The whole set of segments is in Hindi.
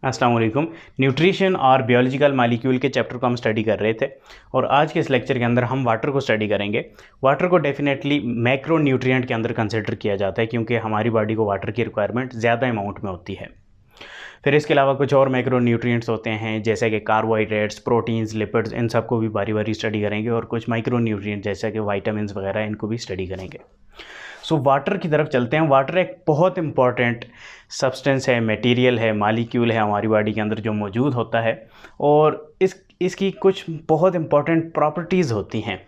अस्सलाम वालेकुम। न्यूट्रिशन और बायोलॉजिकल मॉलिक्यूल के चैप्टर को हम स्टडी कर रहे थे और आज के इस लेक्चर के अंदर हम वाटर को स्टडी करेंगे। वाटर को डेफिनेटली मैक्रो न्यूट्रिएंट के अंदर कंसिडर किया जाता है क्योंकि हमारी बॉडी को वाटर की रिक्वायरमेंट ज़्यादा अमाउंट में होती है। फिर इसके अलावा कुछ और मैक्रो न्यूट्रिएंट्स होते हैं जैसे कि कार्बोहाइड्रेट्स, प्रोटीन्स, लिपिड्स, इन सब को भी बारी बारी स्टडी करेंगे और कुछ माइक्रो न्यूट्रिएंट जैसे कि वाइटामिन वगैरह इनको भी स्टडी करेंगे। सो वाटर की तरफ चलते हैं। वाटर एक बहुत इंपॉर्टेंट सब्सटेंस है, मटेरियल है, मॉलिक्यूल है हमारी बॉडी के अंदर जो मौजूद होता है और इसकी कुछ बहुत इंपॉर्टेंट प्रॉपर्टीज़ होती हैं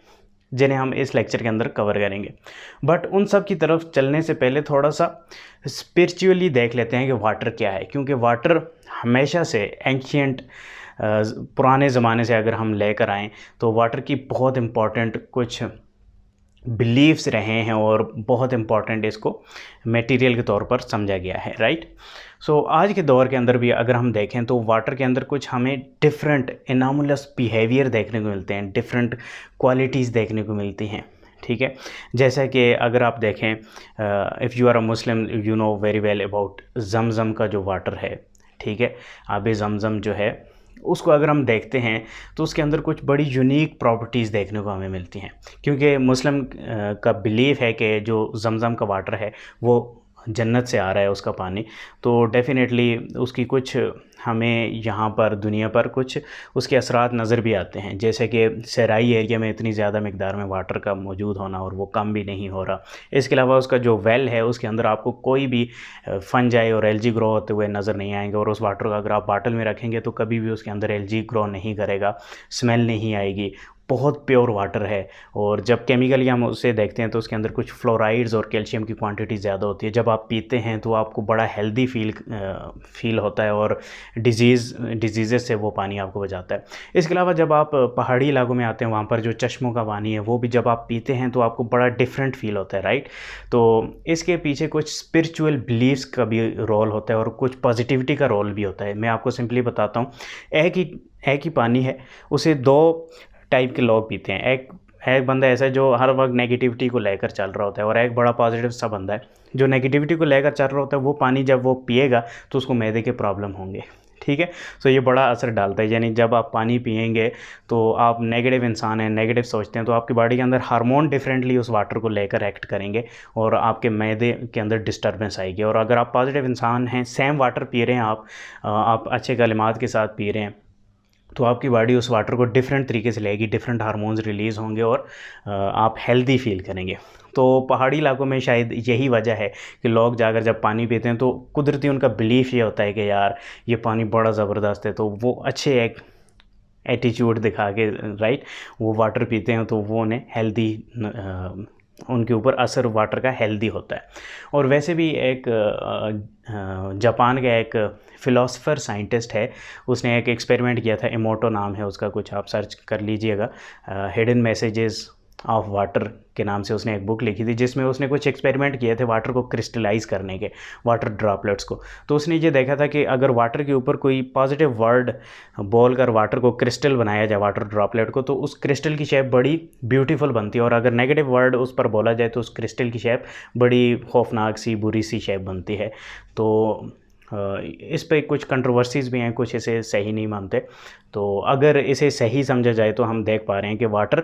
जिन्हें हम इस लेक्चर के अंदर कवर करेंगे। बट उन सब की तरफ चलने से पहले थोड़ा सा स्पिरिचुअली देख लेते हैं कि वाटर क्या है, क्योंकि वाटर हमेशा से एंशियंट पुराने ज़माने से अगर हम लेकर आएँ तो वाटर की बहुत इम्पॉर्टेंट कुछ बिलीव्स रहे हैं और बहुत इम्पॉर्टेंट इसको मटेरियल के तौर पर समझा गया है, राइट। सो आज के दौर के अंदर भी अगर हम देखें तो वाटर के अंदर कुछ हमें डिफरेंट एनॉमलस बिहेवियर देखने को मिलते हैं, डिफरेंट क्वालिटीज़ देखने को मिलती हैं, ठीक है। जैसा कि अगर आप देखें, if you are a Muslim you know very well about Zamzam का जो वाटर है, ठीक है, आबे जमज़म जो है उसको अगर हम देखते हैं तो उसके अंदर कुछ बड़ी यूनिक प्रॉपर्टीज़ देखने को हमें मिलती हैं, क्योंकि मुस्लिम का बिलीफ है कि जो जमज़म का वाटर है वो जन्नत से आ रहा है उसका पानी, तो डेफ़िनेटली उसकी कुछ हमें यहाँ पर दुनिया पर कुछ उसके असरात नज़र भी आते हैं, जैसे कि सराई एरिया में इतनी ज़्यादा मकदार में वाटर का मौजूद होना और वो कम भी नहीं हो रहा। इसके अलावा उसका जो वेल है उसके अंदर आपको कोई भी फंजाई और एल्गी ग्रो होते हुए नज़र नहीं आएंगे और उस वाटर को अगर आप बाटल में रखेंगे तो कभी भी उसके अंदर एल्गी ग्रो नहीं करेगा, स्मेल नहीं आएगी, बहुत प्योर वाटर है। और जब केमिकली हम उसे देखते हैं तो उसके अंदर कुछ फ्लोराइड्स और कैल्शियम की क्वांटिटी ज़्यादा होती है। जब आप पीते हैं तो आपको बड़ा हेल्दी फील होता है और डिजीज़ से वो पानी आपको बचाता है। इसके अलावा जब आप पहाड़ी इलाकों में आते हैं वहाँ पर जो चश्मों का पानी है वो भी जब आप पीते हैं तो आपको बड़ा डिफरेंट फील होता है, राइट। तो इसके पीछे कुछ स्पिरिचुअल बिलीव्स का भी रोल होता है और कुछ पॉजिटिविटी का रोल भी होता है। मैं आपको सिंपली बताता हूँ, एक ही पानी है, उसे दो टाइप के लोग पीते हैं। एक बंदा ऐसा है जो हर वक्त नेगेटिविटी को लेकर चल रहा होता है और एक बड़ा पॉजिटिव सा बंदा है जो नेगेटिविटी को लेकर चल रहा होता है। वो पानी जब वो पिएगा तो उसको मैदे के प्रॉब्लम होंगे, ठीक है। सो ये बड़ा असर डालता है, यानी जब आप पानी पिएंगे तो आप नेगेटिव इंसान हैं, नेगेटिव सोचते हैं, तो आपकी बॉडी के अंदर हार्मोन डिफरेंटली उस वाटर को लेकर एक्ट करेंगे और आपके मैदे के अंदर डिस्टर्बेंस आएगी। और अगर आप पॉजिटिव इंसान हैं, सेम वाटर पी रहे हैं, आप अच्छे कलिमात के साथ पी रहे हैं, तो आपकी बॉडी उस वाटर को डिफरेंट तरीके से लेगी, डिफरेंट हार्मोन्स रिलीज़ होंगे और आप हेल्दी फील करेंगे। तो पहाड़ी इलाकों में शायद यही वजह है कि लोग जाकर जब पानी पीते हैं तो कुदरती उनका बिलीफ ये होता है कि यार ये पानी बड़ा ज़बरदस्त है, तो वो अच्छे एक एटीट्यूड दिखा के, राइट, वो वाटर पीते हैं तो वो उन्हें हेल्दी, उनके ऊपर असर वाटर का हेल्दी होता है। और वैसे भी एक जापान का एक फ़िलासफ़र साइंटिस्ट है, उसने एक एक्सपेरिमेंट किया था, इमोटो नाम है उसका, कुछ आप सर्च कर लीजिएगा, हिडन मैसेजेस ऑफ वाटर के नाम से उसने एक बुक लिखी थी जिसमें उसने कुछ एक्सपेरिमेंट किए थे वाटर को क्रिस्टलाइज़ करने के, वाटर ड्रॉपलेट्स को। तो उसने ये देखा था कि अगर वाटर के ऊपर कोई पॉजिटिव वर्ड बोलकर वाटर को क्रिस्टल बनाया जाए, वाटर ड्रॉपलेट को, तो उस क्रिस्टल की शेप बड़ी ब्यूटीफुल बनती है, और अगर नेगेटिव वर्ड उस पर बोला जाए तो उस क्रिस्टल की शेप बड़ी खौफनाक सी, बुरी सी शेप बनती है। तो इस पे कुछ कंट्रोवर्सीज़ भी हैं, कुछ इसे सही नहीं मानते। तो अगर इसे सही समझा जाए तो हम देख पा रहे हैं कि वाटर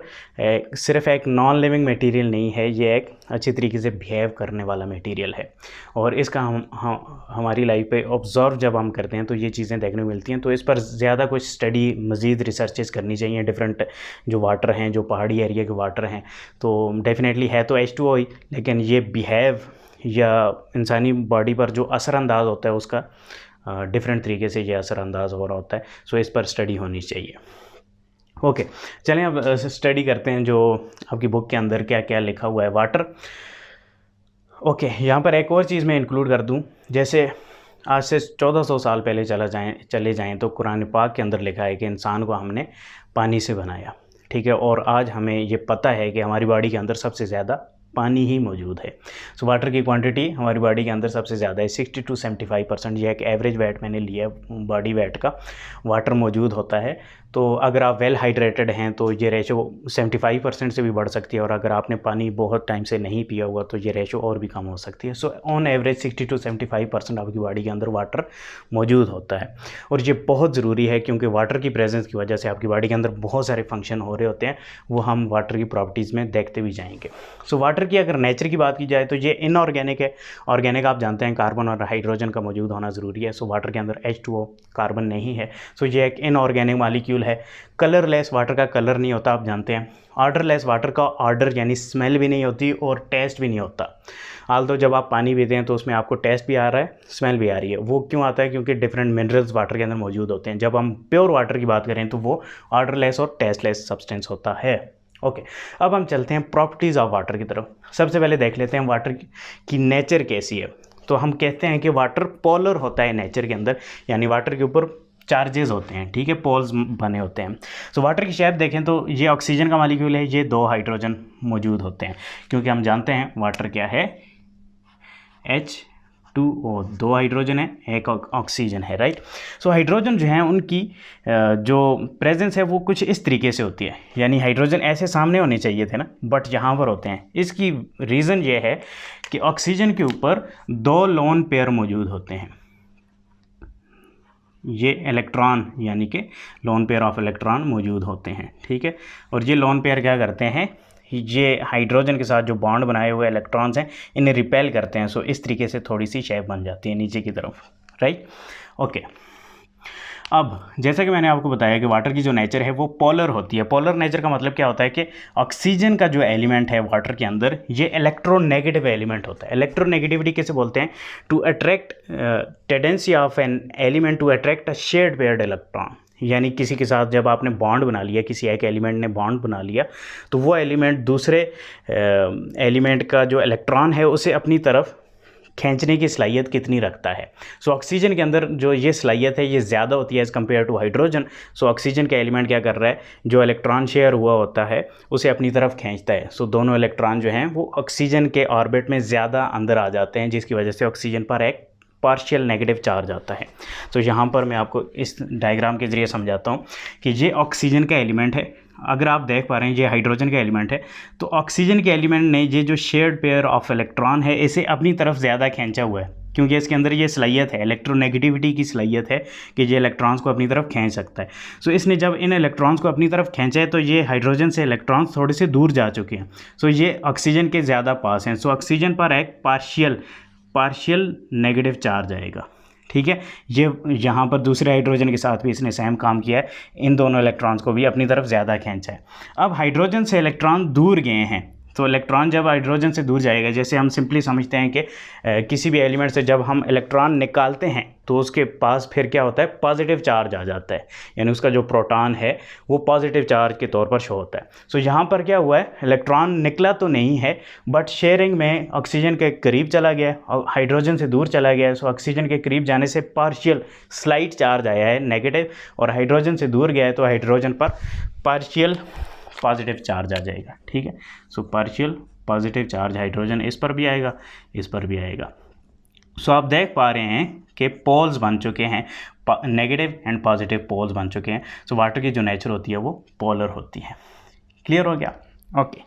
सिर्फ एक नॉन लिविंग मटेरियल नहीं है, ये एक अच्छी तरीके से बिहेव करने वाला मटेरियल है और इसका हमारी लाइफ पे ऑब्ज़र्व जब हम करते हैं तो ये चीज़ें देखने को मिलती हैं। तो इस पर ज़्यादा कुछ स्टडी, मज़ीद रिसर्चेस करनी चाहिए। डिफरेंट जो वाटर हैं, जो पहाड़ी एरिया के वाटर हैं, तो डेफिनेटली है तो H2O ही, लेकिन ये बिहेव या इंसानी बॉडी पर जो असरअंदाज होता है उसका डिफरेंट तरीके से ये असरअंदाज हो रहा होता है। सो इस पर स्टडी होनी चाहिए। ओके, चलें अब स्टडी करते हैं जो आपकी बुक के अंदर क्या क्या लिखा हुआ है वाटर। ओके, यहाँ पर एक और चीज़ मैं इंक्लूड कर दूँ, जैसे आज से 1400 साल पहले चले जाएँ तो कुरान पाक के अंदर लिखा है कि इंसान को हमने पानी से बनाया, ठीक है। और आज हमें ये पता है कि हमारी बॉडी के अंदर सबसे ज़्यादा पानी ही मौजूद है। सो वाटर की क्वांटिटी हमारी बॉडी के अंदर सबसे ज़्यादा है, 60 to 75%। यह एक एवरेज वेट मैंने लिया है, बॉडी वेट का वाटर मौजूद होता है। तो अगर आप वेल हाइड्रेटेड हैं तो ये रेशो 75% से भी बढ़ सकती है, और अगर आपने पानी बहुत टाइम से नहीं पिया हुआ तो ये रेशो और भी कम हो सकती है। सो ऑन एवरेज 60 to 75% आपकी बॉडी के अंदर वाटर मौजूद होता है, और ये बहुत ज़रूरी है क्योंकि वाटर की प्रेजेंस की वजह से आपकी बॉडी के अंदर बहुत सारे फंक्शन हो रहे होते हैं, वो हम वाटर की प्रॉपर्टीज़ में देखते भी जाएंगे। सो वाटर की अगर नेचर की बात की जाए तो ये इनऑर्गेनिक है। ऑर्गेनिक आप जानते हैं कार्बन और हाइड्रोजन का मौजूद होना ज़रूरी है। सो वाटर के अंदर H2O कार्बन नहीं है। सो ये एक इनऑर्गेनिक मॉलिक्यूल है। कलरलेस वाटर का कलर नहीं होता, आप जानते हैं। ऑर्डरलेस वाटर का ऑर्डर यानी स्मेल भी नहीं होती और टेस्ट भी नहीं होता। तो जब आप पानी पीते हैं तो उसमें आपको टेस्ट भी आ रहा है, स्मेल भी आ रही है। वो क्यों आता है? क्योंकि डिफरेंट मिनरल्स वाटर के अंदर मौजूद होते हैं। जब हम प्योर वाटर की बात करें तो वो ऑर्डरलेस और टेस्टलेस सब्सटेंस होता है। ओके, अब हम चलते हैं प्रॉपर्टीज़ ऑफ वाटर की तरफ। सबसे पहले देख लेते हैं वाटर की नेचर कैसी है। तो हम कहते हैं कि वाटर पोलर होता है नेचर के अंदर, यानी वाटर के ऊपर चार्जेस होते हैं, ठीक है, पोल्स बने होते हैं। सो वाटर की शेप देखें तो ये ऑक्सीजन का मॉलिक्यूल है, ये 2 हाइड्रोजन मौजूद होते हैं, क्योंकि हम जानते हैं वाटर क्या है, H2O, 2 हाइड्रोजन है, 1 ऑक्सीजन है, राइट। सो हाइड्रोजन जो है उनकी जो प्रेजेंस है वो कुछ इस तरीके से होती है, यानी हाइड्रोजन ऐसे सामने होने चाहिए थे ना, बट यहाँ पर होते हैं। इसकी रीज़न ये है कि ऑक्सीजन के ऊपर 2 लोन पेयर मौजूद होते हैं। ये इलेक्ट्रॉन यानी कि लोन पेयर ऑफ इलेक्ट्रॉन मौजूद होते हैं, ठीक है। और ये लोन पेयर क्या करते हैं, ये हाइड्रोजन के साथ जो बॉन्ड बनाए हुए इलेक्ट्रॉन्स हैं इन्हें रिपेल करते हैं। सो इस तरीके से थोड़ी सी शेप बन जाती है नीचे की तरफ, राइट। ओके, अब जैसा कि मैंने आपको बताया कि वाटर की जो नेचर है वो पोलर होती है। पोलर नेचर का मतलब क्या होता है कि ऑक्सीजन का जो एलिमेंट है वाटर के अंदर ये इलेक्ट्रोनेगेटिव एलिमेंट होता है। इलेक्ट्रोनेगेटिविटी कैसे बोलते हैं? To attract tendency of an element to attract a shared paired electron, यानी किसी के साथ जब आपने बॉन्ड बना लिया, किसी एक एलिमेंट ने बॉन्ड बना लिया, तो वो एलिमेंट दूसरे एलिमेंट का जो इलेक्ट्रॉन है उसे अपनी तरफ खींचने की सलाहियत कितनी रखता है। सो ऑक्सीजन के अंदर जो ये सलाहियत है ये ज़्यादा होती है as compare to hydrogen. So oxygen का एलिमेंट क्या कर रहा है, जो इलेक्ट्रॉन शेयर हुआ होता है उसे अपनी तरफ खींचता है। सो दोनों इलेक्ट्रॉन जो हैं वो ऑक्सीजन के ऑर्बिट में ज़्यादा अंदर आ जाते हैं, जिसकी वजह से ऑक्सीजन पर एक पार्शियल नेगेटिव चार्ज आता है। तो यहाँ पर मैं आपको इस डायग्राम के ज़रिए समझाता हूँ कि ये ऑक्सीजन का एलिमेंट है। अगर आप देख पा रहे हैं ये हाइड्रोजन का एलिमेंट है, तो ऑक्सीजन के एलिमेंट ने ये जो शेयर्ड पेयर ऑफ इलेक्ट्रॉन है इसे अपनी तरफ ज़्यादा खींचा हुआ है, क्योंकि इसके अंदर ये सलाहियत है, इलेक्ट्रोनेगेटिविटी की सलाहियत है कि ये इलेक्ट्रॉन्स को अपनी तरफ खींच सकता है। सो इसने जब इन इलेक्ट्रॉन्स को अपनी तरफ खींचा है तो ये हाइड्रोजन से इलेक्ट्रॉन्स थोड़े से दूर जा चुके हैं। सो ये ऑक्सीजन के ज़्यादा पास हैं। सो ऑक्सीजन पर एक पार्शियल नेगेटिव चार्ज आएगा, ठीक है। ये यहाँ पर दूसरे हाइड्रोजन के साथ भी इसने सेम काम किया है, इन दोनों इलेक्ट्रॉन्स को भी अपनी तरफ ज़्यादा खींचा है। अब हाइड्रोजन से इलेक्ट्रॉन दूर गए हैं, तो इलेक्ट्रॉन जब हाइड्रोजन से दूर जाएगा, जैसे हम सिंपली समझते हैं कि किसी भी एलिमेंट से जब हम इलेक्ट्रॉन निकालते हैं तो उसके पास फिर क्या होता है, पॉजिटिव चार्ज आ जाता है, यानी उसका जो प्रोटॉन है वो पॉजिटिव चार्ज के तौर पर शो होता है। सो यहाँ पर क्या हुआ है, इलेक्ट्रॉन निकला तो नहीं है बट शेयरिंग में ऑक्सीजन के करीब चला गया और हाइड्रोजन से दूर चला गया है। सो ऑक्सीजन के करीब जाने से पार्शियल स्लाइट चार्ज आया है नेगेटिव, और हाइड्रोजन से दूर गया है तो हाइड्रोजन पर पार्शियल पॉजिटिव चार्ज आ जाएगा, ठीक है। So partial positive charge hydrogen इस पर भी आएगा, इस पर भी आएगा। सो आप देख पा रहे हैं कि पोल्स बन चुके हैं, नेगेटिव एंड पॉजिटिव पोल्स बन चुके हैं। सो वाटर की जो नेचर होती है वो पोलर होती है। क्लियर हो गया? ओके,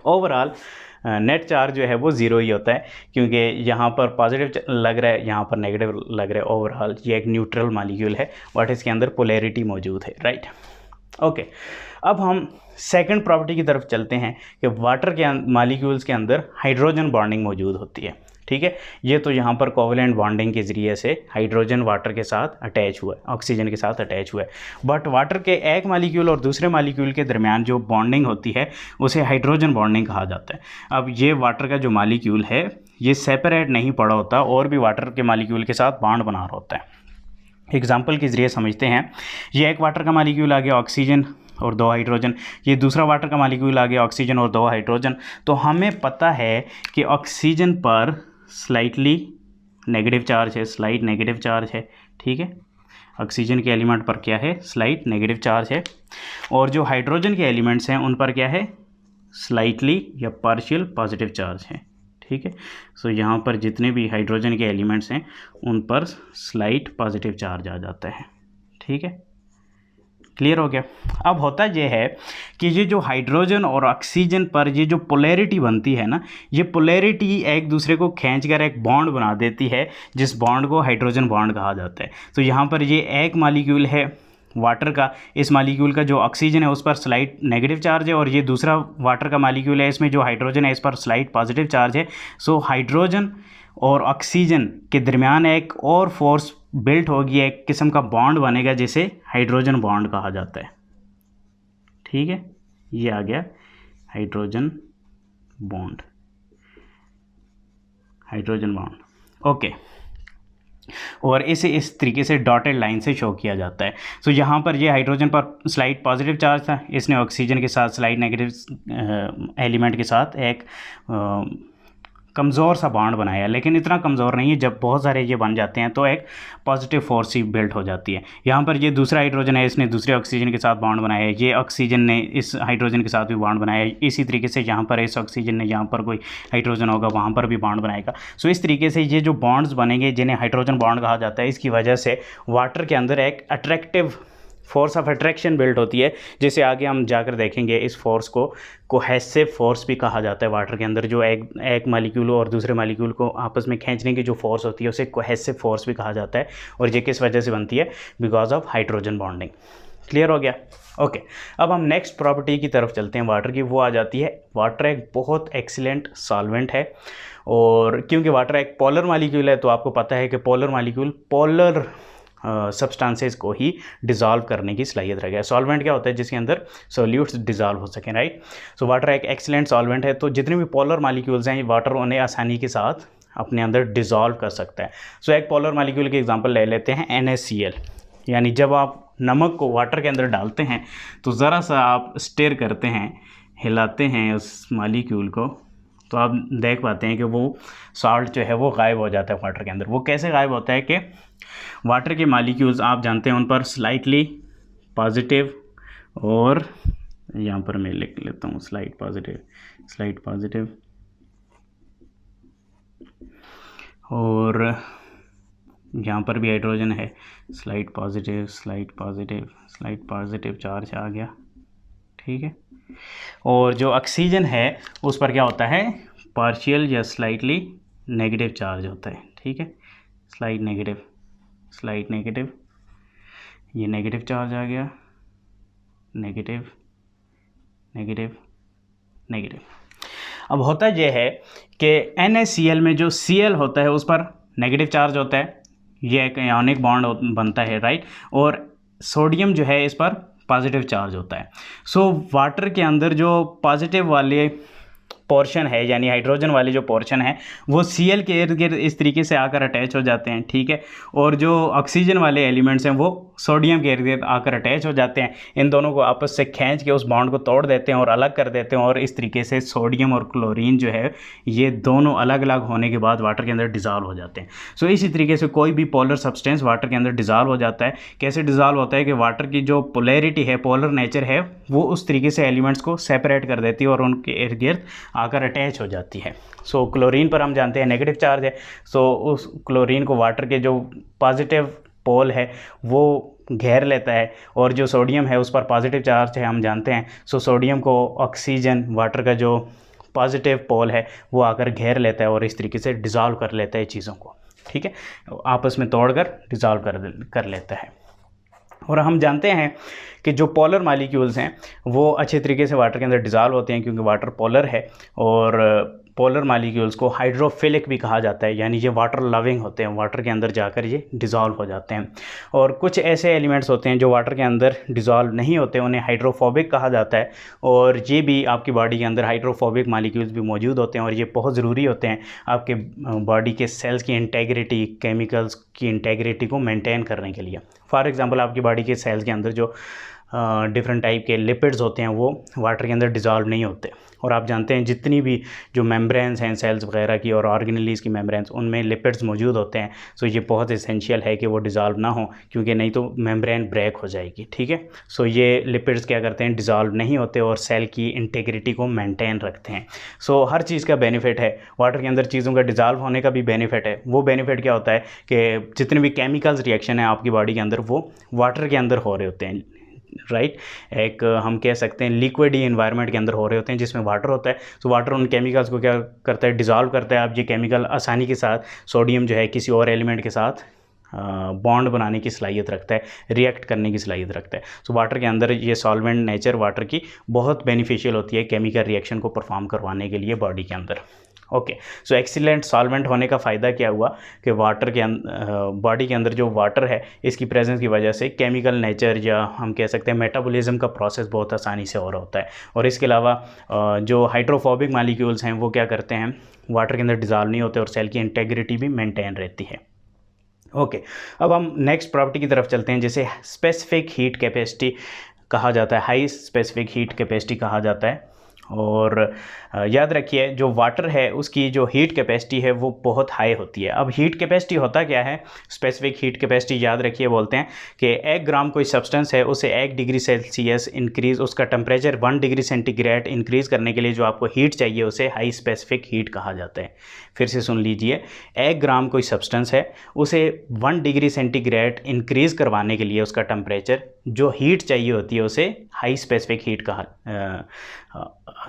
ओवरऑल नेट चार्ज जो है वो ज़ीरो ही होता है, क्योंकि यहाँ पर पॉजिटिव लग रहा है, यहाँ पर नेगेटिव लग रहा है। ओवरऑल ये एक न्यूट्रल मॉलिक्यूल है बट इसके अंदर पोलैरिटी मौजूद है, राइट। ओके, अब हम सेकंड प्रॉपर्टी की तरफ चलते हैं कि वाटर के मॉलिक्यूल्स के अंदर हाइड्रोजन बॉन्डिंग मौजूद होती है, ठीक है। ये तो यहाँ पर कोवलेंट बॉन्डिंग के ज़रिए से हाइड्रोजन वाटर के साथ अटैच हुआ है, ऑक्सीजन के साथ अटैच हुआ है। बट वाटर के एक मॉलिक्यूल और दूसरे मॉलिक्यूल के दरमियान जो बॉन्डिंग होती है उसे हाइड्रोजन बॉन्डिंग कहा जाता है। अब ये वाटर का जो मॉलिक्यूल है ये सेपरेट नहीं पड़ा होता और भी वाटर के मॉलिक्यूल के साथ बॉन्ड बना रहा होता है। एग्जाम्पल के ज़रिए समझते हैं, ये एक वाटर का मॉलिक्यूल आ गया ऑक्सीजन और 2 हाइड्रोजन, ये दूसरा वाटर का मॉलिक्यूल आ गया ऑक्सीजन और 2 हाइड्रोजन। तो हमें पता है कि ऑक्सीजन पर स्लाइटली नेगेटिव चार्ज है, स्लाइट नेगेटिव चार्ज है, ठीक है। ऑक्सीजन के एलिमेंट पर क्या है, स्लाइट नेगेटिव चार्ज है, और जो हाइड्रोजन के एलिमेंट्स हैं उन पर क्या है, स्लाइटली या पार्शियल पॉजिटिव चार्ज है, ठीक है। सो यहाँ पर जितने भी हाइड्रोजन के एलिमेंट्स हैं उन पर स्लाइट पॉजिटिव चार्ज आ जाता है, ठीक है। क्लियर हो गया। अब होता ये है कि ये जो हाइड्रोजन और ऑक्सीजन पर ये जो पोलैरिटी बनती है ना, ये पोलैरिटी एक दूसरे को खींचकर एक बॉन्ड बना देती है, जिस बॉन्ड को हाइड्रोजन बॉन्ड कहा जाता है। तो यहाँ पर ये एक मालिक्यूल है वाटर का, इस मालिक्यूल का जो ऑक्सीजन है उस पर स्लाइट नेगेटिव चार्ज है, और ये दूसरा वाटर का मालिक्यूल है, इसमें जो हाइड्रोजन है इस पर स्लाइट पॉजिटिव चार्ज है। सो हाइड्रोजन और ऑक्सीजन के दरमियान एक और फोर्स बिल्ट होगी, एक किस्म का बॉन्ड बनेगा जिसे हाइड्रोजन बॉन्ड कहा जाता है। ठीक है, ये आ गया hydrogen bond, hydrogen bond. Okay, और इसे इस तरीके से डॉटेड लाइन से शो किया जाता है। सो यहाँ पर ये हाइड्रोजन पर स्लाइड पॉजिटिव चार्ज था, इसने ऑक्सीजन के साथ स्लाइड नेगेटिव एलिमेंट के साथ एक कमज़ोर सा बॉन्ड बनाया, लेकिन इतना कमज़ोर नहीं है। जब बहुत सारे ये बन जाते हैं तो एक पॉजिटिव फोर्स ही बिल्ट हो जाती है। यहाँ पर ये दूसरा हाइड्रोजन है, इसने दूसरे ऑक्सीजन के साथ बॉन्ड बनाया है, ये ऑक्सीजन ने इस हाइड्रोजन के साथ भी बॉन्ड बनाया है। इसी तरीके से यहाँ पर इस ऑक्सीजन ने यहाँ पर कोई हाइड्रोजन होगा वहाँ पर भी बॉन्ड बनाएगा। सो इस तरीके से ये जो बॉन्ड्स बनेंगे जिन्हें हाइड्रोजन बॉन्ड कहा जाता है, इसकी वजह से वाटर के अंदर एक attractive force of attraction build होती है, जिसे आगे हम जाकर देखेंगे। इस फोर्स को कोहेसिव फोर्स भी कहा जाता है। वाटर के अंदर जो एक मालिक्यूल और दूसरे मालिक्यूल को आपस में खींचने की जो फोर्स होती है उसे कोहेसिव फोर्स भी कहा जाता है, और ये किस वजह से बनती है? Because of hydrogen bonding. Clear हो गया? ओके, अब हम नेक्स्ट प्रॉपर्टी की तरफ चलते हैं वाटर की। वो आ जाती है, वाटर एक बहुत एक्सीलेंट सॉल्वेंट है, और क्योंकि वाटर एक पोलर मालिक्यूल है तो आपको पता है कि पोलर मालिक्यूल पोलर सब्सटेंसेस को ही डिज़ोल्व करने की सलाहियत रखता है। सॉल्वेंट क्या होता है? जिसके अंदर सोल्यूट्स डिज़ोल्व हो सकें, राइट। सो वाटर एक एक्सीलेंट सॉल्वेंट है, तो जितने भी पोलर मालिक्यूल्स हैं वाटर उन्हें आसानी के साथ अपने अंदर डिज़ोल्व कर सकता है। सो एक पोलर मालिक्यूल की एग्जांपल ले लेते हैं NaCl, यानी जब आप नमक को वाटर के अंदर डालते हैं तो ज़रा सा आप स्टेयर करते हैं, हिलाते हैं उस मालिक्यूल को, तो आप देख पाते हैं कि वो सॉल्ट जो है वो गायब हो जाता है वाटर के अंदर। वो कैसे गायब होता है कि वाटर के मालिक्यूल्स आप जानते हैं उन पर स्लाइटली पॉजिटिव, और यहाँ पर मैं लिख लेता हूँ स्लाइट पॉजिटिव, और यहाँ पर भी हाइड्रोजन है, स्लाइट पॉजिटिव चार्ज आ गया। ठीक है, और जो ऑक्सीजन है उस पर क्या होता है? पार्शियल या स्लाइटली नेगेटिव चार्ज होता है। ठीक है, स्लाइट नेगेटिव, ये नेगेटिव चार्ज आ गया, नेगेटिव। अब होता यह है कि NaCl में जो Cl होता है उस पर नेगेटिव चार्ज होता है, ये एक आयनिक बॉन्ड बनता है, राइट, और सोडियम जो है इस पर पॉजिटिव चार्ज होता है। सो वाटर के अंदर जो पॉजिटिव वाले पोर्शन है, यानी हाइड्रोजन वाले जो पोर्शन है, वो Cl के इर्द गिर्द इस तरीके से आकर अटैच हो जाते हैं। ठीक है, और जो ऑक्सीजन वाले एलिमेंट्स हैं वो सोडियम के इर्द गिर्द आकर अटैच हो जाते हैं। इन दोनों को आपस से खींच के उस बॉन्ड को तोड़ देते हैं और अलग कर देते हैं, और इस तरीके से सोडियम और क्लोरीन जो है ये दोनों अलग अलग होने के बाद वाटर के अंदर डिज़ोल्व हो जाते हैं। सो इसी तरीके से कोई भी पोलर सब्सटेंस वाटर के अंदर डिज़ोल्व हो जाता है। कैसे डिज़ोल्व होता है कि वाटर की जो पोलैरिटी है, पोलर नेचर है, वो उस तरीके से एलिमेंट्स को सेपरेट कर देती है और उनके इर्द गिर्द आकर अटैच हो जाती है। सो क्लोरीन पर हम जानते हैं नेगेटिव चार्ज है, सो उस क्लोरीन को वाटर के जो पॉजिटिव पोल है वो घेर लेता है, और जो सोडियम है उस पर पॉजिटिव चार्ज है हम जानते हैं। सो सोडियम को ऑक्सीजन वाटर का जो पॉजिटिव पोल है वो आकर घेर लेता है और इस तरीके से डिज़ोल्व कर लेता है चीज़ों को। ठीक है, आपस में तोड़कर डिज़ोल्व कर लेता है। और हम जानते हैं कि जो पोलर मालिक्यूल्स हैं वो अच्छे तरीके से वाटर के अंदर डिज़ोल्व होते हैं, क्योंकि वाटर पोलर है, और पोलर मालिक्यूल्स को हाइड्रोफिलिक भी कहा जाता है, यानी ये वाटर लविंग होते हैं, वाटर के अंदर जाकर ये डिज़ोल्व हो जाते हैं। और कुछ ऐसे एलिमेंट्स होते हैं जो वाटर के अंदर डिज़ोल्व नहीं होते, उन्हें हाइड्रोफोबिक कहा जाता है, और ये भी आपकी बॉडी के अंदर हाइड्रोफोबिक मालिक्यूल्स भी मौजूद होते हैं, और ये बहुत ज़रूरी होते हैं आपके बॉडी के सेल्स की इंटेग्रिटी, केमिकल्स की इंटेग्रिटी को मेंटेन करने के लिए। फॉर एग्ज़ाम्पल आपकी बॉडी के सेल्स के अंदर जो डिफरेंट टाइप के लिपिड्स होते हैं वो वाटर के अंदर डिज़ोल्व नहीं होते, और आप जानते हैं जितनी भी जो मेम्ब्रेन्स हैं सेल्स वगैरह की और ऑर्गेनेलीज की मेम्ब्रेन्स, उनमें लिपिड्स मौजूद होते हैं। सो ये बहुत एसेंशियल है कि वो डिज़ोल्व ना हो, क्योंकि नहीं तो मेम्ब्रेन ब्रेक हो जाएगी। ठीक है, सो ये लिपिड्स क्या करते हैं? डिज़ोल्व नहीं होते और सेल की इंटेग्रिटी को मेंटेन रखते हैं। सो हर चीज़ का बेनिफिट है, वाटर के अंदर चीज़ों का डिज़ोल्व होने का भी बेनिफिट है। वो बेनिफिट क्या होता है कि जितने भी केमिकल्स रिएक्शन है आपकी बॉडी के अंदर वो वाटर के अंदर हो रहे होते हैं, राइट। एक हम कह सकते हैं लिक्विड ही एनवायरनमेंट के अंदर हो रहे होते हैं जिसमें वाटर होता है। तो वाटर उन केमिकल्स को क्या करता है, डिज़ोल्व करता है। अब ये केमिकल आसानी के साथ सोडियम जो है किसी और एलिमेंट के साथ बॉन्ड बनाने की सलाहियत रखता है, रिएक्ट करने की सलाहियत रखता है। सो वाटर के अंदर ये सॉल्वेंट नेचर वाटर की बहुत बेनिफिशियल होती है केमिकल रिएक्शन को परफॉर्म करवाने के लिए बॉडी के अंदर। ओके, सो एक्सीलेंट सॉल्वेंट होने का फ़ायदा क्या हुआ कि वाटर के बॉडी के अंदर जो वाटर है इसकी प्रेजेंस की वजह से केमिकल नेचर या हम कह सकते हैं मेटाबॉलिज्म का प्रोसेस बहुत आसानी से हो रहा होता है। और इसके अलावा जो हाइड्रोफोबिक मॉलिक्यूल्स हैं वो क्या करते हैं, वाटर के अंदर डिज़ोल्व नहीं होते और सेल की इंटेग्रिटी भी मेंटेन रहती है। ओके, अब हम नेक्स्ट प्रॉपर्टी की तरफ चलते हैं जिसे स्पेसिफिक हीट कैपेसिटी कहा जाता है, हाई स्पेसिफिक हीट कैपेसिटी कहा जाता है। और याद रखिए जो वाटर है उसकी जो हीट कैपेसिटी है वो बहुत हाई होती है। अब हीट कैपेसिटी होता क्या है, स्पेसिफिक हीट कैपेसिटी याद रखिए बोलते हैं कि 1 ग्राम कोई सब्सटेंस है उसे 1 डिग्री सेल्सियस इंक्रीज़, उसका टेम्परेचर 1 डिग्री सेंटीग्रेड इंक्रीज़ करने के लिए जो आपको हीट चाहिए उसे हाई स्पेसिफिक हीट कहा जाता है। फिर से सुन लीजिए, 1 ग्राम कोई सब्सटेंस है उसे 1 डिग्री सेंटीग्रेड इंक्रीज़ करवाने के लिए उसका टेम्परेचर जो हीट चाहिए होती है उसे high specific heat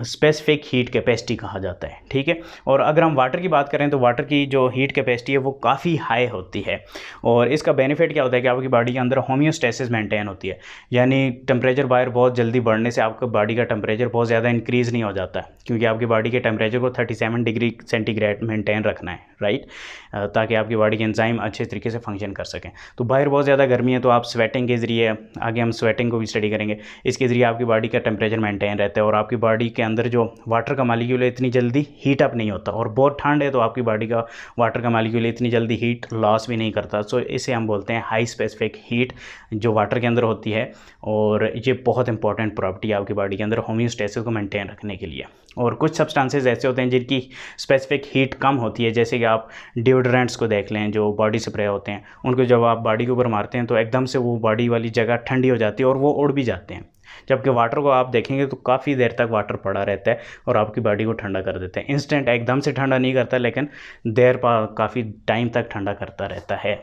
specific heat capacity कहा जाता है। ठीक है, और अगर हम वाटर की बात करें तो वाटर की जो हीट कैपेसिटी है वो काफ़ी हाई होती है। और इसका बेनिफिट क्या होता है कि आपकी बॉडी के अंदर होम्योस्टेसिस मेंटेन होती है, यानी टेम्परेचर बाहर बहुत जल्दी बढ़ने से आपका बॉडी का टेम्परेचर बहुत ज़्यादा इंक्रीज़ नहीं हो जाता, क्योंकि आपकी बॉडी के टेम्परेचर को 37 डिग्री सेंटीग्रेड मेंटेन रखना है, राइट, ताकि आपकी बॉडी के एंजाइम अच्छे तरीके से फंक्शन कर सकें। तो बाहर बहुत ज़्यादा गर्मी है तो आप स्वेटिंग के ज़रिए, आगे हम स्वेटिंग को भी स्टडी करेंगे, इसके ज़रिए आपकी बॉडी का टेम्परेचर मेंटेन रहता है और आपकी बॉडी के अंदर जो वाटर का मॉलिक्यूल है इतनी जल्दी हीट अप नहीं होता। और बहुत ठंड है तो आपकी बॉडी का वाटर का मॉलिक्यूल इतनी जल्दी हीट लॉस भी नहीं करता। सो इसे हम बोलते हैं हाई स्पेसिफिक हीट जो वाटर के अंदर होती है। और ये बहुत इंपॉर्टेंट प्रॉपर्टी है आपकी बॉडी के अंदर होम्योस्टेसिस को मेंटेन रखने के लिए। और कुछ सब्सटेंसेस ऐसे होते हैं जिनकी स्पेसिफिक हीट कम होती है, जैसे कि आप डिओड्रेंट्स को देख लें, जो बॉडी स्प्रे होते हैं, उनको जब आप बॉडी के ऊपर मारते हैं तो एकदम से वो बॉडी वाली जगह ठंडी हो जाती है और वो उड़ भी जाते हैं। जबकि वाटर को आप देखेंगे तो काफ़ी देर तक वाटर पड़ा रहता है और आपकी बॉडी को ठंडा कर देता है। इंस्टेंट एकदम से ठंडा नहीं करता, लेकिन देर पर काफ़ी टाइम तक ठंडा करता रहता है।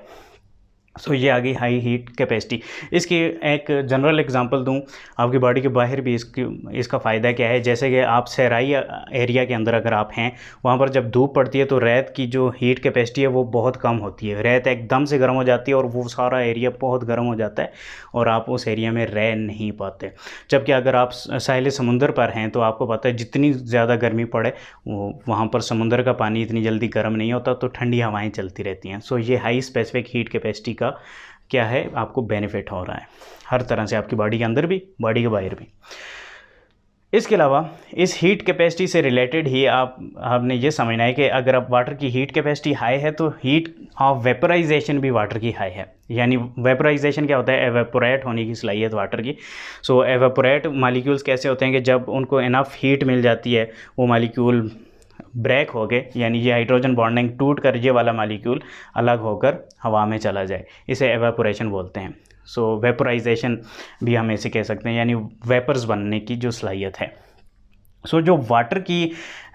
सो ये आ गई हाई हीट कैपेसिटी। इसकी एक जनरल एग्जांपल दूं, आपकी बॉडी के बाहर भी इसका फ़ायदा क्या है, जैसे कि आप सहराई एरिया के अंदर अगर आप हैं, वहाँ पर जब धूप पड़ती है तो रेत की जो हीट कैपेसिटी है वो बहुत कम होती है। रेत एकदम से गर्म हो जाती है और वो सारा एरिया बहुत गर्म हो जाता है और आप उस एरिया में रह नहीं पाते। जबकि अगर आप साहिल समुंदर पर हैं तो आपको पता है जितनी ज़्यादा गर्मी पड़े वहाँ पर समुंदर का पानी इतनी जल्दी गर्म नहीं होता, तो ठंडी हवाएँ चलती रहती हैं। सो ये हाई स्पेसिफिक हीट कैपेसिटी का क्या है, आपको बेनिफिट हो रहा है हर तरह से, आपकी बॉडी के अंदर भी बॉडी के बाहर भी। इसके अलावा इस हीट कैपेसिटी से रिलेटेड ही आपने ये समझना है कि अगर आप वाटर की हीट कैपेसिटी हाई है तो हीट ऑफ वेपराइजेशन भी वाटर की हाई है। यानी वेपराइजेशन क्या होता है, एवेपोरेट होने की सलाहियत वाटर की। सो एवेपोरेट मॉलिक्यूल्स कैसे होते हैं कि जब उनको इनफ हीट मिल जाती है वो मॉलिक्यूल ब्रेक हो गए, यानी ये हाइड्रोजन बॉन्डिंग टूट कर ये वाला मॉलिक्यूल अलग होकर हवा में चला जाए, इसे एवेपोरेशन बोलते हैं। सो वेपोराइजेशन भी हम इसे कह सकते हैं, यानी वेपर्स बनने की जो सलाहियत है। सो जो वाटर की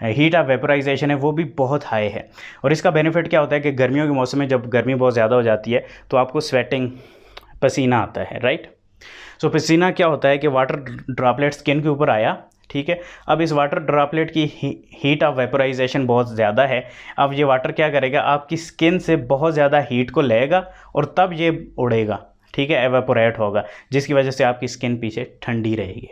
हीट ऑफ वेपोराइजेशन है वो भी बहुत हाई है। और इसका बेनिफिट क्या होता है कि गर्मियों के मौसम में जब गर्मी बहुत ज़्यादा हो जाती है तो आपको स्वेटिंग, पसीना आता है, राइट। सो पसीना क्या होता है कि वाटर ड्रॉपलेट स्किन के ऊपर आया, ठीक है। अब इस वाटर ड्रॉपलेट की हीट ऑफ वेपोराइजेशन बहुत ज़्यादा है। अब ये वाटर क्या करेगा, आपकी स्किन से बहुत ज़्यादा हीट को लेगा और तब ये उड़ेगा, ठीक है, एवेपोरेट होगा, जिसकी वजह से आपकी स्किन पीछे ठंडी रहेगी,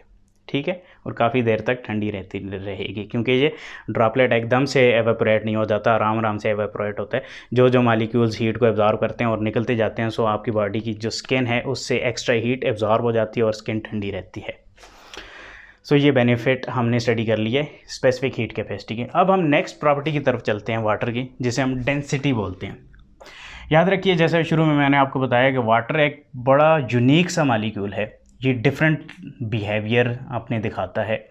ठीक है, और काफ़ी देर तक ठंडी रहती रहेगी, क्योंकि ये ड्रॉपलेट एकदम से एवेपोरेट नहीं हो जाता, आराम आराम से एवेपोरेट होता है। जो मॉलिक्यूल्स हीट को एब्जॉर्ब करते हैं और निकलते जाते हैं, सो आपकी बॉडी की जो स्किन है उससे एक्स्ट्रा हीट एब्जॉर्ब हो जाती है और स्किन ठंडी रहती है। सो ये बेनिफिट हमने स्टडी कर लिया है स्पेसिफिक हीट कैपेसिटी के। अब हम नेक्स्ट प्रॉपर्टी की तरफ चलते हैं वाटर की, जिसे हम डेंसिटी बोलते हैं। याद रखिए, जैसे शुरू में मैंने आपको बताया कि वाटर एक बड़ा यूनिक सा मॉलिक्यूल है, ये डिफरेंट बिहेवियर अपने दिखाता है।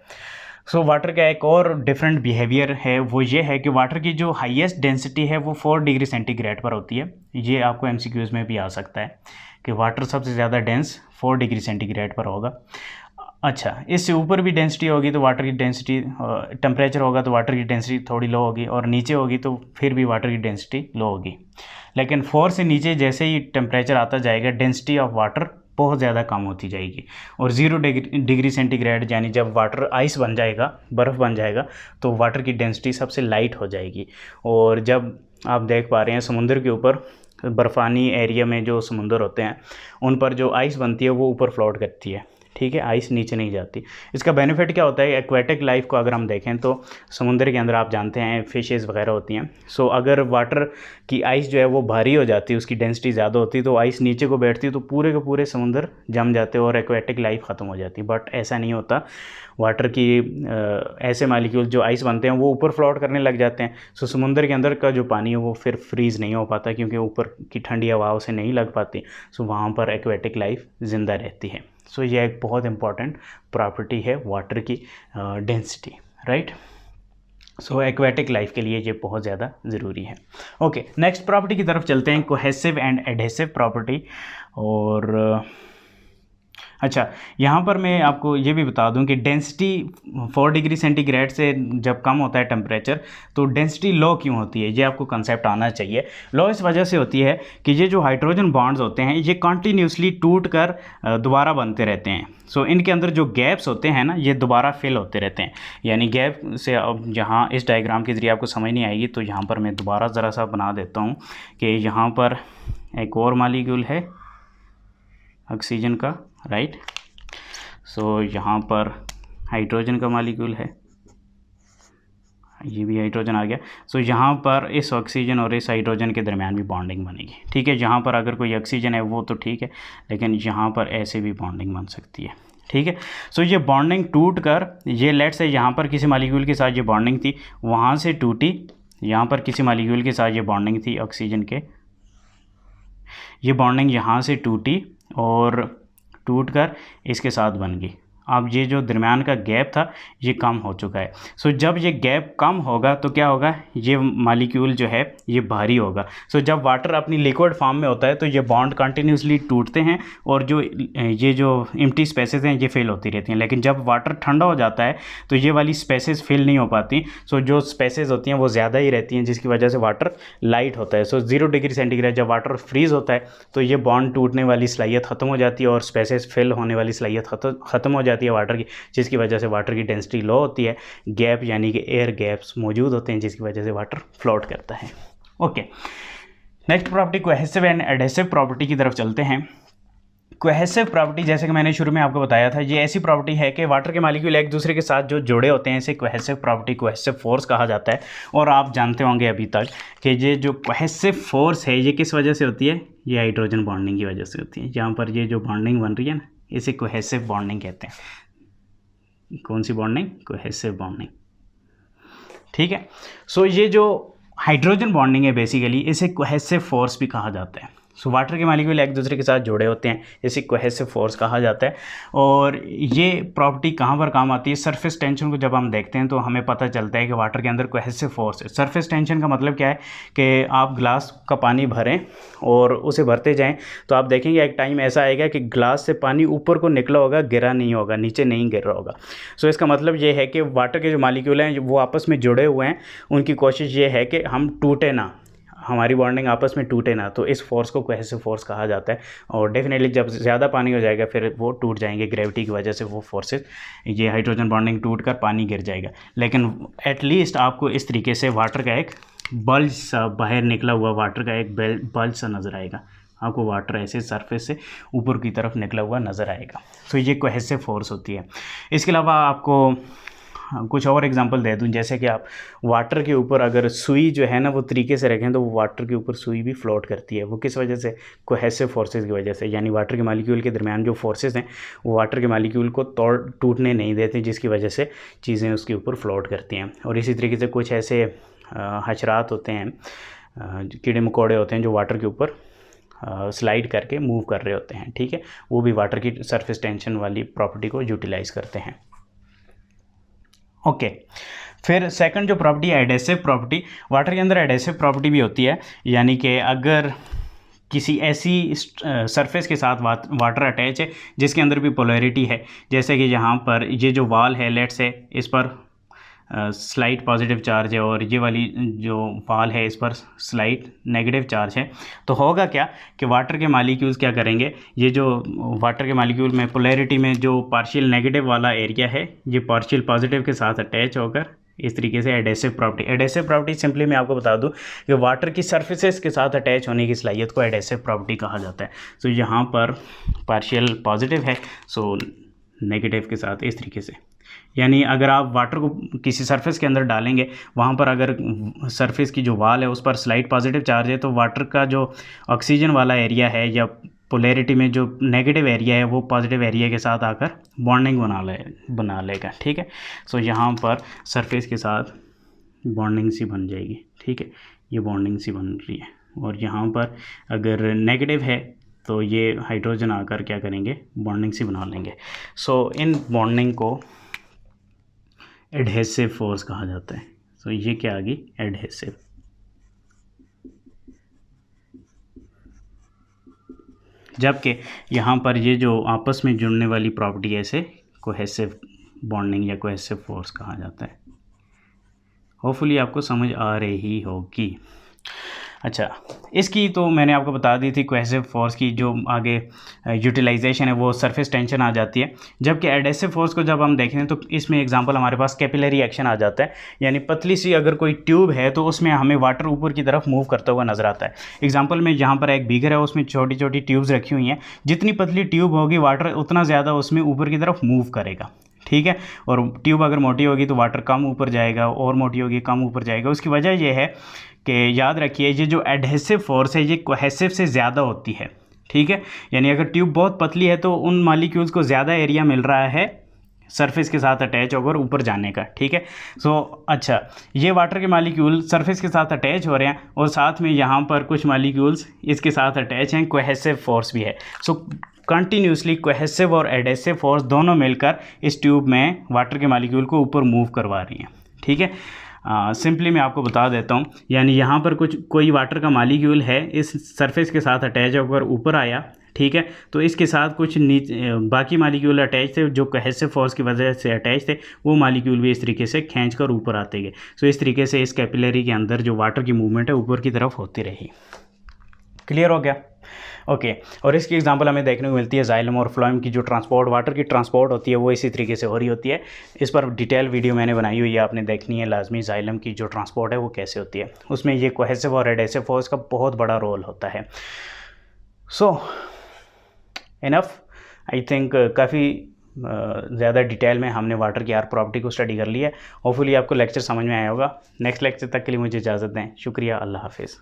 सो वाटर का एक और डिफरेंट बिहेवियर है, वो ये है कि वाटर की जो हाईएस्ट डेंसिटी है वो 4 डिग्री सेंटीग्रेड पर होती है। ये आपको एमसीक्यूज़ में भी आ सकता है कि वाटर सबसे ज़्यादा डेंस 4 डिग्री सेंटीग्रेड पर होगा। अच्छा, इससे ऊपर भी डेंसिटी होगी तो वाटर की डेंसिटी, टेम्परेचर होगा तो वाटर की डेंसिटी थोड़ी लो होगी, और नीचे होगी तो फिर भी वाटर की डेंसिटी लो होगी। लेकिन 4 से नीचे जैसे ही टेम्परेचर आता जाएगा, डेंसिटी ऑफ वाटर बहुत ज़्यादा कम होती जाएगी। और 0 डिग्री सेंटीग्रेड यानी जब वाटर आइस बन जाएगा, बर्फ़ बन जाएगा, तो वाटर की डेंसिटी सबसे लाइट हो जाएगी। और जब आप देख पा रहे हैं समुद्र के ऊपर बर्फ़ानी एरिया में जो समुंदर होते हैं उन पर जो आइस बनती है वो ऊपर फ्लोट करती है, ठीक है, आइस नीचे नहीं जाती। इसका बेनिफिट क्या होता है, एक्वेटिक लाइफ को अगर हम देखें तो समुद्र के अंदर आप जानते हैं फिशेस वगैरह होती हैं। सो अगर वाटर की आइस जो है वो भारी हो जाती है, उसकी डेंसिटी ज़्यादा होती है, तो आइस नीचे को बैठती है तो पूरे के पूरे समुद्र जम जाते हैं और एक्वेटिक लाइफ ख़त्म हो जाती है। बट ऐसा नहीं होता, वाटर की ऐसे मालिक्यूल जो आइस बनते हैं वो ऊपर फ्लोट करने लग जाते हैं। सो समुद्र के अंदर का जो पानी है वो फिर फ्रीज़ नहीं हो पाता क्योंकि ऊपर की ठंडी हवाओं से नहीं लग पाती। सो वहाँ पर एक्वेटिक लाइफ ज़िंदा रहती है। सो ये एक बहुत इंपॉर्टेंट प्रॉपर्टी है वाटर की डेंसिटी, राइट। सो एक्वेटिक लाइफ के लिए ये बहुत ज़्यादा ज़रूरी है। ओके, नेक्स्ट प्रॉपर्टी की तरफ चलते हैं, कोहेसिव एंड एडहेसिव प्रॉपर्टी। और अच्छा, यहाँ पर मैं आपको ये भी बता दूं कि डेंसिटी 4 डिग्री सेंटीग्रेड से जब कम होता है टेम्परेचर तो डेंसिटी लो क्यों होती है, ये आपको कंसेप्ट आना चाहिए। लो इस वजह से होती है कि ये जो हाइड्रोजन बॉन्ड्स होते हैं ये कंटिन्यूसली टूट कर दोबारा बनते रहते हैं। सो इनके अंदर जो गैप्स होते हैं ना ये दोबारा फिल होते रहते हैं। यानी गैप से अब यहाँ इस डायग्राम के ज़रिए आपको समझ नहीं आएगी, तो यहाँ पर मैं दोबारा ज़रा सा बना देता हूँ कि यहाँ पर एक और मालिक्यूल है ऑक्सीजन का, राइट। सो यहाँ पर हाइड्रोजन का मालिक्यूल है, ये भी हाइड्रोजन आ गया। सो यहाँ पर इस ऑक्सीजन और इस हाइड्रोजन के दरमियान भी बॉन्डिंग बनेगी, ठीक है। यहाँ पर अगर कोई ऑक्सीजन है वो तो ठीक है, लेकिन यहाँ पर ऐसे भी बॉन्डिंग बन सकती है, ठीक है। सो ये बॉन्डिंग टूट कर, ये लेट्स से यहाँ पर किसी मालिक्यूल के साथ ये बॉन्डिंग थी, वहाँ से टूटी, यहाँ पर किसी मालिक्यूल के साथ ये बॉन्डिंग थी ऑक्सीजन के, ये बॉन्डिंग यहाँ से टूटी और टूटकर इसके साथ बन गई। अब ये जो दरमियान का गैप था ये कम हो चुका है। सो जब ये गैप कम होगा तो क्या होगा, ये मालिक्यूल जो है ये भारी होगा। सो जब वाटर अपनी लिक्विड फॉर्म में होता है तो ये बॉन्ड कंटिन्यूसली टूटते हैं और ये जो एम्प्टी स्पेसेस हैं ये फिल होती रहती हैं। लेकिन जब वाटर ठंडा हो जाता है तो ये वाली स्पेसेस फिल नहीं हो पाती। सो जो स्पेसेस होती हैं वो ज़्यादा ही रहती हैं, जिसकी वजह से वाटर लाइट होता है। सो 0 डिग्री सेंटीग्रेड जब वाटर फ्रीज़ होता है तो ये बॉन्ड टूटने वाली सलाहियत ख़त्म हो जाती है और स्पेसेस फिल होने वाली सलाहियत ख़त्म हो जाती है वाटर की, जिसकी वजह से वाटर की डेंसिटी लो होती है। गैप यानी कि एयर गैप्स मौजूद होते हैं जिसकी वजह से वाटर फ्लोट करता है। Okay, next property cohesive and adhesive property की तरफ चलते हैं। कोहेसिव प्रॉपर्टी, जैसे कि मैंने शुरू में आपको बताया था, ये ऐसी प्रॉपर्टी है कि वाटर के मॉलिक्यूल एक दूसरे के साथ जो जुड़े होते हैं इसे कोहेसिव प्रॉपर्टी, कोहेसिव फोर्स कहा जाता है। और आप जानते होंगे अभी तक कि ये जो कोहेसिव फोर्स है ये किस वजह से होती है, ये हाइड्रोजन बॉन्डिंग की वजह से होती है। यहाँ पर ये जो बॉन्डिंग बन रही है ना इसे कोहेसिव बॉन्डिंग कहते हैं। कौन सी बॉन्डिंग, कोहेसिव बॉन्डिंग, ठीक है। सो ये जो हाइड्रोजन बॉन्डिंग है बेसिकली इसे कोहेसिव फोर्स भी कहा जाता है। सो वाटर के मॉलिक्यूल एक दूसरे के साथ जुड़े होते हैं, इसे कोहेसिव फोर्स कहा जाता है। और ये प्रॉपर्टी कहाँ पर काम आती है, सरफेस टेंशन को जब हम देखते हैं तो हमें पता चलता है कि वाटर के अंदर कोहेसिव फोर्स है। सरफेस टेंशन का मतलब क्या है कि आप ग्लास का पानी भरें और उसे भरते जाएं तो आप देखेंगे एक टाइम ऐसा आएगा कि ग्लास से पानी ऊपर को निकला होगा, गिरा नहीं होगा, नीचे नहीं गिर रहा होगा। सो इसका मतलब ये है कि वाटर के जो मॉलिक्यूल हैं वो आपस में जुड़े हुए हैं, उनकी कोशिश ये है कि हम टूटे ना, हमारी बॉन्डिंग आपस में टूटे ना। तो इस फोर्स को कोहेसिव फोर्स कहा जाता है। और डेफिनेटली जब ज़्यादा पानी हो जाएगा फिर वो टूट जाएंगे, ग्रेविटी की वजह से वो फोर्सेस, ये हाइड्रोजन बॉन्डिंग टूट कर पानी गिर जाएगा। लेकिन एटलीस्ट आपको इस तरीके से वाटर का एक बल्ज सा, बाहर निकला हुआ वाटर का एक बल्ज सा नज़र आएगा आपको, वाटर ऐसे सरफेस से ऊपर की तरफ निकला हुआ नज़र आएगा। तो ये कोहेसिव फोर्स होती है। इसके अलावा आपको कुछ और एग्जांपल दे दूं, जैसे कि आप वाटर के ऊपर अगर सुई जो है ना वो तरीके से रखें तो वो वाटर के ऊपर सुई भी फ्लोट करती है। वो किस वजह से, कोहेसिव फोर्सेस की वजह से। यानी वाटर के मॉलिक्यूल के दरमियान जो फोर्सेस हैं वो वाटर के मॉलिक्यूल को टूटने नहीं देते, जिसकी वजह से चीज़ें उसके ऊपर फ्लोट करती हैं। और इसी तरीके से कुछ ऐसे हशरात होते हैं, कीड़े मकोड़े होते हैं जो वाटर के ऊपर स्लाइड करके मूव कर रहे होते हैं, ठीक है, वो भी वाटर की सरफेस टेंशन वाली प्रॉपर्टी को यूटिलाइज़ करते हैं। ओके, फिर सेकंड जो प्रॉपर्टी है एडहेसिव प्रॉपर्टी। वाटर के अंदर एडहेसिव प्रॉपर्टी भी होती है, यानी कि अगर किसी ऐसी सरफेस के साथ वाटर अटैच है जिसके अंदर भी पोलैरिटी है, जैसे कि यहाँ पर ये जो वाल है लेट्स से इस पर स्लाइट पॉजिटिव चार्ज है और ये वाली जो वॉल है इस पर स्लाइट नेगेटिव चार्ज है, तो होगा क्या कि वाटर के मालिक्यूल्स क्या करेंगे, ये जो वाटर के मालिक्यूल में पोलैरिटी में जो पार्शियल नेगेटिव वाला एरिया है ये पार्शियल पॉजिटिव के साथ अटैच होकर इस तरीके से एडेसिव प्रॉपर्टी सिंपली मैं आपको बता दूं कि वाटर की सरफेसेस के साथ अटैच होने की सलाहियत को एडेसिव प्रॉपर्टी कहा जाता है। सो यहाँ पर पार्शियल पॉजिटिव है, सो नेगेटिव के साथ इस तरीके से, यानी अगर आप वाटर को किसी सरफेस के अंदर डालेंगे, वहाँ पर अगर सरफेस की जो वाल है उस पर स्लाइट पॉजिटिव चार्ज है, तो वाटर का जो ऑक्सीजन वाला एरिया है या पोलैरिटी में जो नेगेटिव एरिया है वो पॉजिटिव एरिया के साथ आकर बॉन्डिंग बना लेगा। ठीक है, सो यहाँ पर सरफेस के साथ बॉन्डिंग सी बन जाएगी। ठीक है, ये बॉन्डिंग सी बन रही है, और यहाँ पर अगर नेगेटिव है तो ये हाइड्रोजन आकर क्या करेंगे, बॉन्डिंग सी बना लेंगे। सो इन बॉन्डिंग को एडहेसिव फोर्स कहा जाता है। सो ये क्या आ गई, एडहेसिव। जबकि यहाँ पर ये जो आपस में जुड़ने वाली प्रॉपर्टी है इसे कोहेसिव बॉन्डिंग या कोहेसिव फोर्स कहा जाता है। होपफुली आपको समझ आ रही होगी। अच्छा, इसकी तो मैंने आपको बता दी थी कोहेसिव फोर्स की जो आगे यूटिलाइजेशन है वो सरफेस टेंशन आ जाती है। जबकि एडेसिव फोर्स को जब हम देखें तो इसमें एग्जांपल हमारे पास कैपिलरी एक्शन आ जाता है, यानी पतली सी अगर कोई ट्यूब है तो उसमें हमें वाटर ऊपर की तरफ मूव करता हुआ नजर आता है। एग्जाम्पल में यहाँ पर एक बीगर है, उसमें छोटी छोटी ट्यूब्स रखी हुई हैं, जितनी पतली ट्यूब होगी वाटर उतना ज़्यादा उसमें ऊपर की तरफ मूव करेगा। ठीक है, और ट्यूब अगर मोटी होगी तो वाटर कम ऊपर जाएगा, और मोटी होगी कम ऊपर जाएगा। उसकी वजह यह है कि याद रखिए ये जो एडहेसिव फोर्स है ये कोहेसिव से ज़्यादा होती है। ठीक है, यानी अगर ट्यूब बहुत पतली है तो उन मालिक्यूल्स को ज़्यादा एरिया मिल रहा है सरफेस के साथ अटैच होकर ऊपर जाने का। ठीक है, सो अच्छा, ये वाटर के मालिक्यूल सरफेस के साथ अटैच हो रहे हैं और साथ में यहाँ पर कुछ मालिक्यूल्स इसके साथ अटैच हैं, कोहेसिव फोर्स भी है। सो कंटिन्यूसली कोहेसिव और एडेसिव फोर्स दोनों मिलकर इस ट्यूब में वाटर के मालिक्यूल को ऊपर मूव करवा रही हैं। ठीक है, सिंपली मैं आपको बता देता हूँ, यानी यहाँ पर कोई वाटर का मालिक्यूल है, इस सरफेस के साथ अटैच होकर ऊपर आया। ठीक है, तो इसके साथ कुछ नीचे बाकी मालिक्यूल अटैच थे जो कोहेसिव फोर्स की वजह से अटैच थे, वो मालिक्यूल भी इस तरीके से खींच कर ऊपर आते गए। सो इस तरीके से इस कैपिलरी के अंदर जो वाटर की मूवमेंट है ऊपर की तरफ होती रही। क्लियर हो गया? ओके, और इसकी एग्जांपल हमें देखने को मिलती है जाइलम और फ्लोएम की जो ट्रांसपोर्ट, वाटर की ट्रांसपोर्ट होती है वो इसी तरीके से हो रही होती है। इस पर डिटेल वीडियो मैंने बनाई हुई है, आपने देखनी है लाजमी, जाइलम की जो ट्रांसपोर्ट है वो कैसे होती है। उसमें ये कोहेसिव और एडेसिव फोर्स का बहुत बड़ा रोल होता है। सो इनफ, आई थिंक काफ़ी ज़्यादा डिटेल में हमने वाटर की हर प्रॉपर्टी को स्टडी कर लिया है। होपफुली आपको लेक्चर समझ में आया होगा। नेक्स्ट लेक्चर तक के लिए मुझे इजाज़त दें। शुक्रिया, अल्लाह हाफिज़।